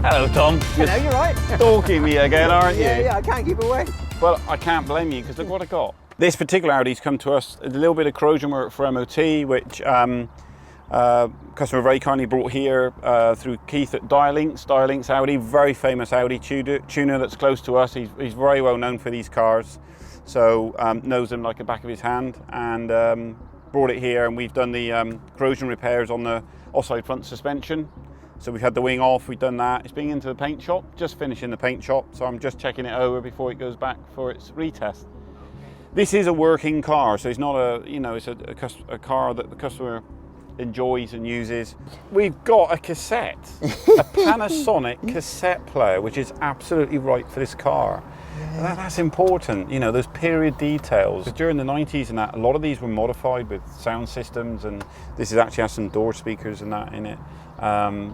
Hello, Tom. Hello, you're right. Stalking me again, aren't you? Yeah, I can't keep away. Well, I can't blame you, because look what I got. This particular Audi's come to us, a little bit of corrosion work for MOT, which customer very kindly brought here through Keith at Dialinks Audi, very famous Audi tuner that's close to us. He's very well known for these cars, so knows them like the back of his hand, and brought it here, and we've done the corrosion repairs on the offside front suspension. So we've had the wing off, we've done that. It's been into the paint shop, just finishing the paint shop, so I'm just checking it over before it goes back for its retest. This is a working car, so it's not a, you know, it's a car that the customer enjoys and uses. We've got a cassette, a Panasonic cassette player, which is absolutely right for this car. Yeah. That's important, you know, those period details. During the 90s and that, a lot of these were modified with sound systems, and this is actually has some door speakers and that in it.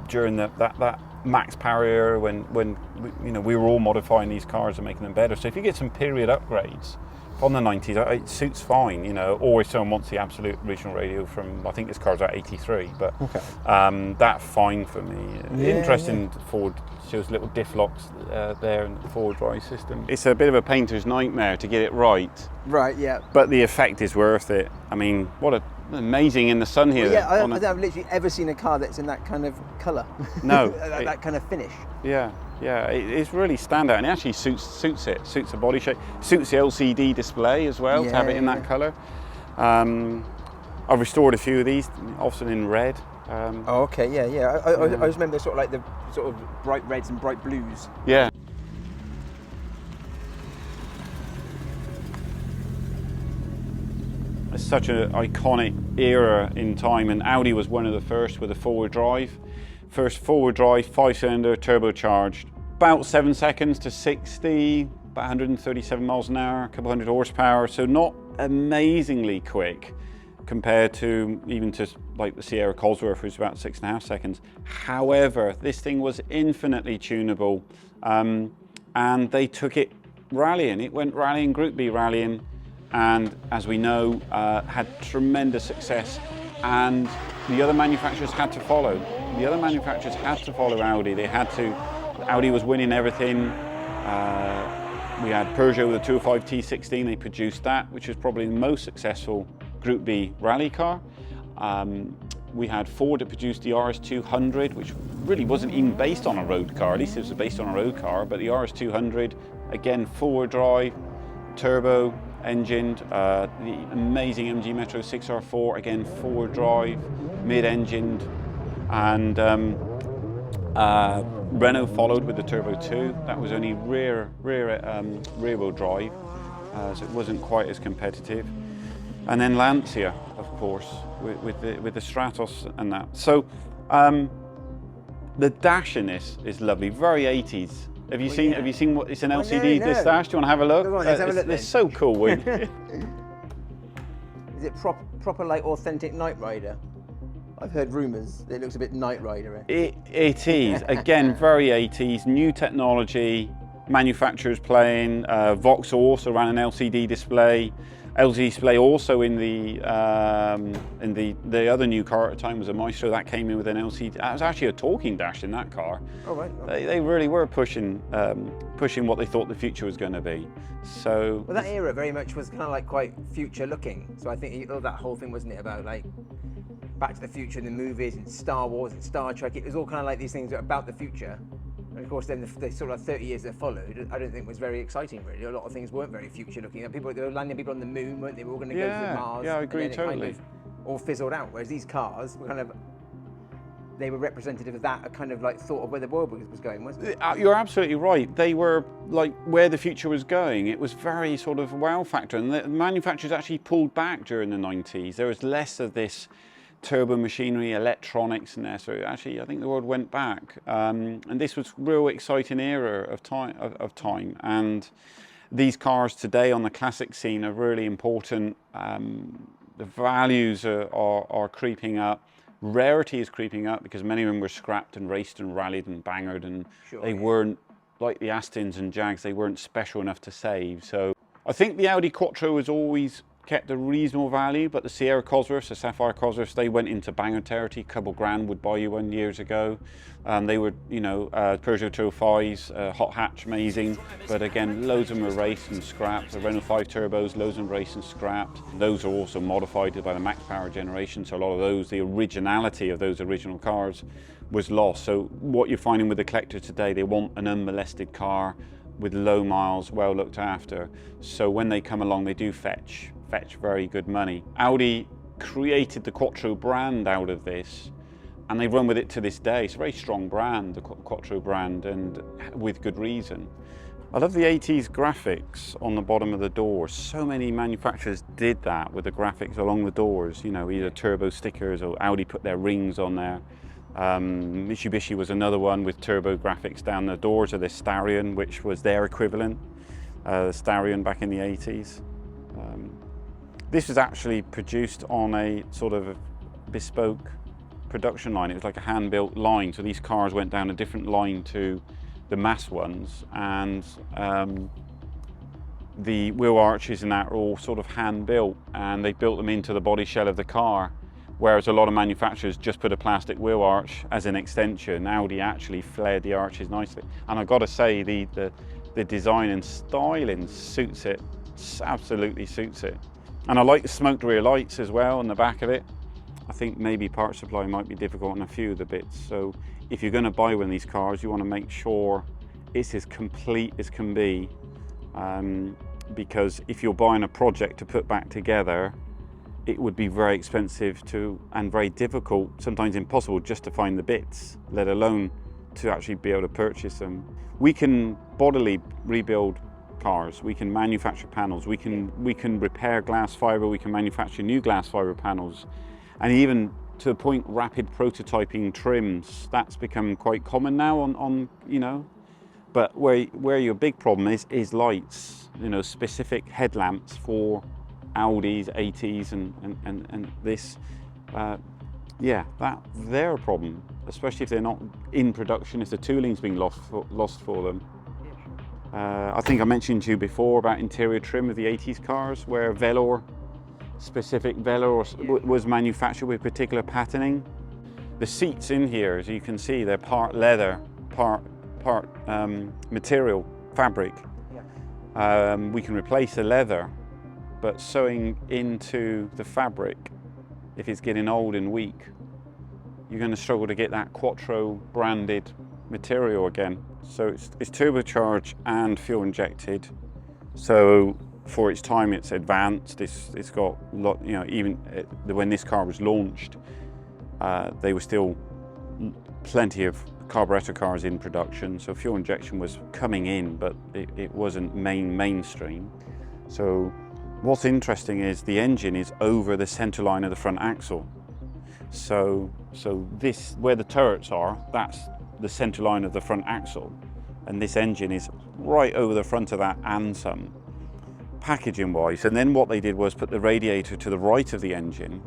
During that max power era, when we were all modifying these cars and making them better. So if you get some period upgrades from the 90s, it suits fine, you know, or if someone wants the absolute original radio from, I think this car's at 83, but okay. That's fine for me. Yeah, interesting, yeah. Ford shows little diff locks there in the forward drive system. It's a bit of a painter's nightmare to get it right. Right, yeah. But the effect is worth it. I mean, what a amazing in the sun here. Well, yeah, I don't think I've literally ever seen a car that's in that kind of colour. No. that kind of finish. Yeah. Yeah, it's really standout, and it actually suits the body shape, suits the LCD display as well, to have it in that colour. I've restored a few of these, often in red. Oh, okay, yeah. I just remember sort of like the sort of bright reds and bright blues. Yeah. It's such an iconic era in time, and Audi was one of the first with a forward drive. First forward drive, 5-cylinder, turbocharged. About 7 seconds to 60, about 137 miles an hour, a couple hundred horsepower. So not amazingly quick compared to even to like the Sierra Cosworth, which was about 6.5 seconds. However, this thing was infinitely tunable, and they took it rallying. It went rallying, Group B rallying, and as we know, had tremendous success, and the other manufacturers had to follow. The other manufacturers had to follow Audi. Audi was winning everything. We had Peugeot with the 205 T16, they produced that, which was probably the most successful Group B rally car. We had Ford that produced the RS200, which really wasn't even based on a road car, at least it was based on a road car, but the RS200, again, forward drive, turbo, engined, the amazing MG Metro 6R4, again, forward drive, mid-engined, and Renault followed with the Turbo 2. That was only rear wheel drive, so it wasn't quite as competitive. And then Lancia, of course, with the Stratos and that. So the dash in this is lovely, very 80s. Have you seen? Yeah. Have you seen what? It's an LCD. No. This dash. Do you want to have a look? Go on, let's have a look. It's so cool. Is it proper like authentic Knight Rider? I've heard rumours it looks a bit Knight Rider. It is again very 80s. New technology. Manufacturers playing. Vauxhall also ran an LCD display. LCD display also in the other new car at the time was a Maestro that came in with an LCD. That was actually a talking dash in that car. Oh right. They really were pushing what they thought the future was going to be. So. Well, that era very much was kind of like quite future looking. So I think that whole thing, wasn't it, about like Back to the Future in the movies and Star Wars and Star Trek. It was all kind of like these things about the future. And of course, then the sort of 30 years that followed, I don't think was very exciting, really. A lot of things weren't very future looking. They were landing people on the moon, weren't they? We were all going to go to Mars. Yeah, I agree, and then totally. It kind of all fizzled out. Whereas these cars were kind of, they were representative of that kind of like thought of where the world was going, wasn't it? You're absolutely right. They were like where the future was going. It was very sort of wow factor, and the manufacturers actually pulled back during the 90s. There was less of this turbo machinery, electronics in there. So actually, I think the world went back, and this was real exciting era of time. And these cars today on the classic scene are really important. The values are creeping up. Rarity is creeping up because many of them were scrapped and raced and rallied and bangered, and they weren't like the Astons and Jags. They weren't special enough to save. So I think the Audi Quattro has always kept a reasonable value, but the Sierra Cosworths, the Sapphire Cosworths, they went into banger territory. Couple grand would buy you one years ago. They were, you know, Peugeot 205s, hot hatch, amazing. But again, loads of them were raced and scrapped. The Renault 5 turbos, loads of them raced and scrapped. Those are also modified by the max power generation. So a lot of those, the originality of those original cars was lost. So what you're finding with the collector today, they want an unmolested car with low miles, well looked after. So when they come along, they do fetch very good money. Audi created the Quattro brand out of this, and they've run with it to this day. It's a very strong brand, the Quattro brand, and with good reason. I love the 80s graphics on the bottom of the doors. So many manufacturers did that with the graphics along the doors, you know, either turbo stickers or Audi put their rings on there. Mitsubishi was another one with turbo graphics down the doors of the Starion, which was their equivalent, the Starion back in the 80s. This was actually produced on a sort of bespoke production line. It was like a hand-built line, so these cars went down a different line to the mass ones, and the wheel arches and that are all sort of hand-built, and they built them into the body shell of the car, whereas a lot of manufacturers just put a plastic wheel arch as an extension. Audi actually flared the arches nicely, and I've got to say the design and styling suits it, absolutely suits it. And I like the smoked rear lights as well on the back of it. I think maybe part supply might be difficult on a few of the bits. So if you're going to buy one of these cars, you want to make sure it's as complete as can be. Because if you're buying a project to put back together, it would be very expensive and very difficult, sometimes impossible, just to find the bits, let alone to actually be able to purchase them. We can bodily rebuild cars, we can manufacture panels, we can repair glass fiber, we can manufacture new glass fiber panels, and even to the point rapid prototyping trims. That's become quite common now on you know. But where your big problem is lights, you know, specific headlamps for Audis, 80s and this, yeah, they're a problem, especially if they're not in production, if the tooling's been lost for them. I think I mentioned to you before about interior trim of the 80s cars, where specific velour was manufactured with particular patterning. The seats in here, as you can see, they're part leather, part material, fabric. Yeah. We can replace the leather, but sewing into the fabric, if it's getting old and weak, you're going to struggle to get that Quattro branded material again. So it's turbocharged and fuel injected. So for its time, it's advanced. It's got a lot, you know, even when this car was launched, there were still plenty of carburetor cars in production. So fuel injection was coming in, but it wasn't mainstream. So what's interesting is the engine is over the center line of the front axle. So this, where the turrets are, that's the center line of the front axle, and this engine is right over the front of that and some, packaging wise. And then what they did was put the radiator to the right of the engine,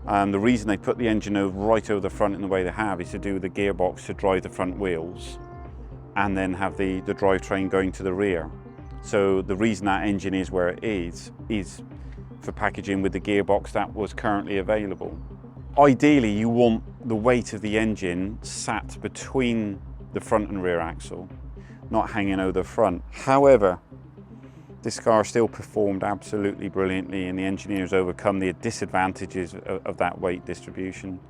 and the reason they put the engine right over the front in the way they have is to do with the gearbox to drive the front wheels, and then have the drivetrain going to the rear. So the reason that engine is where it is for packaging with the gearbox that was currently available. Ideally, you want the weight of the engine sat between the front and rear axle, not hanging over the front. However, this car still performed absolutely brilliantly, and the engineers overcome the disadvantages of that weight distribution.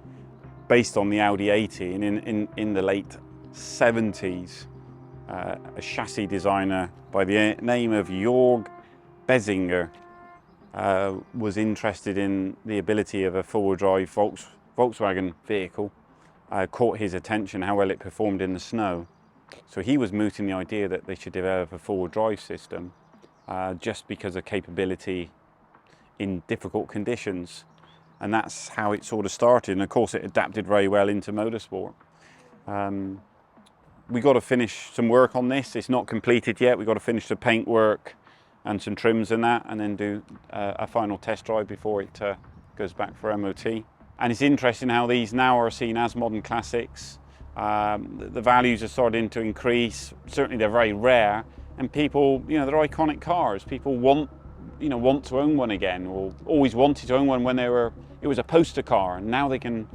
Based on the Audi 80, and in the late 70s, a chassis designer by the name of Jörg Bessinger was interested in the ability of a four-wheel drive Volkswagen vehicle, caught his attention how well it performed in the snow. So he was mooting the idea that they should develop a four-wheel drive system just because of capability in difficult conditions. And that's how it sort of started. And of course it adapted very well into motorsport. We got to finish some work on this. It's not completed yet. We've got to finish the paint work and some trims and that, and then do a final test drive before it goes back for MOT. And it's interesting how these now are seen as modern classics. The values are starting to increase. Certainly they're very rare, and people, you know, they're iconic cars. People want want to own one again, or always wanted to own one when it was a poster car, and now they can,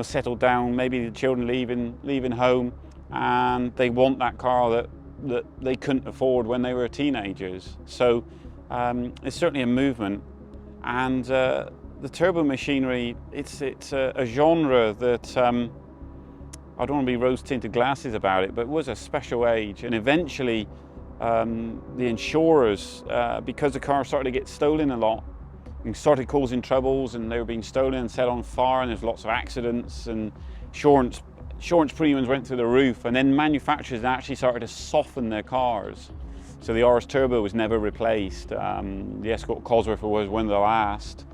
settle down. Maybe the children leaving home, and they want that car that they couldn't afford when they were teenagers. So it's certainly a movement, and the turbo machinery, it's a genre that I don't want to be rose-tinted glasses about it, but it was a special age, and eventually the insurers, because the cars started to get stolen a lot and started causing troubles, and they were being stolen and set on fire, and there's lots of accidents, and insurance premiums went through the roof, and then manufacturers actually started to soften their cars. So the RS Turbo was never replaced. The Escort Cosworth was one of the last,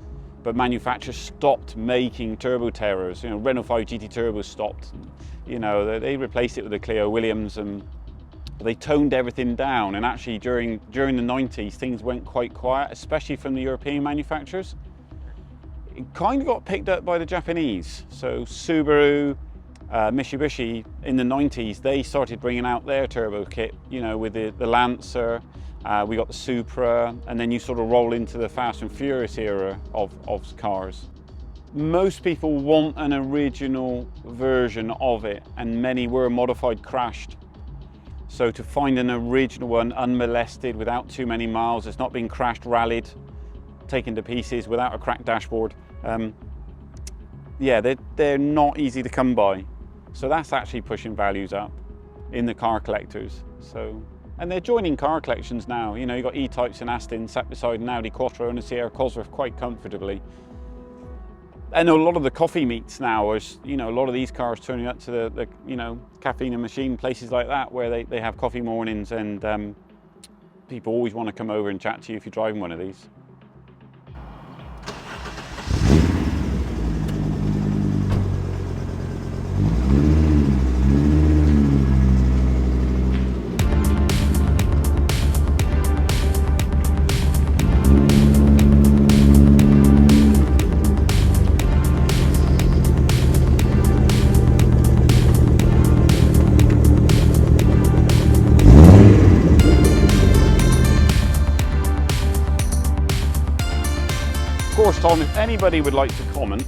but manufacturers stopped making turbo terrors. Renault 5 GT Turbo stopped. They replaced it with the Clio Williams, and they toned everything down. And actually during the 90s, things went quite quiet, especially from the European manufacturers. It kind of got picked up by the Japanese. So Subaru, Mitsubishi in the 90s, they started bringing out their turbo kit, with the Lancer. We got the Supra, and then you sort of roll into the Fast and Furious era of cars. Most people want an original version of it, and many were modified, crashed. So to find an original one, unmolested, without too many miles, it's not been crashed, rallied, taken to pieces, without a cracked dashboard, yeah, they're not easy to come by. So that's actually pushing values up in the car collectors. So, and they're joining car collections now. You've got E-Types and Aston sat beside an Audi Quattro and a Sierra Cosworth quite comfortably. And a lot of the coffee meets now is, a lot of these cars turning up to the Caffeine and Machine, places like that, where they have coffee mornings, and people always want to come over and chat to you if you're driving one of these. Of course, Tom, if anybody would like to comment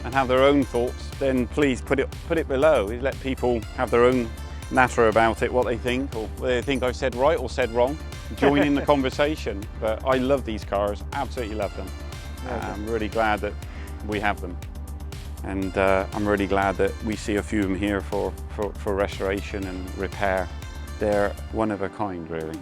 and have their own thoughts, then please put it below. Let people have their own natter about it, what they think, or whether they think I've said right or said wrong. Join in the conversation. But I love these cars, absolutely love them. I'm really glad that we have them, and I'm really glad that we see a few of them here for restoration and repair. They're one of a kind, really.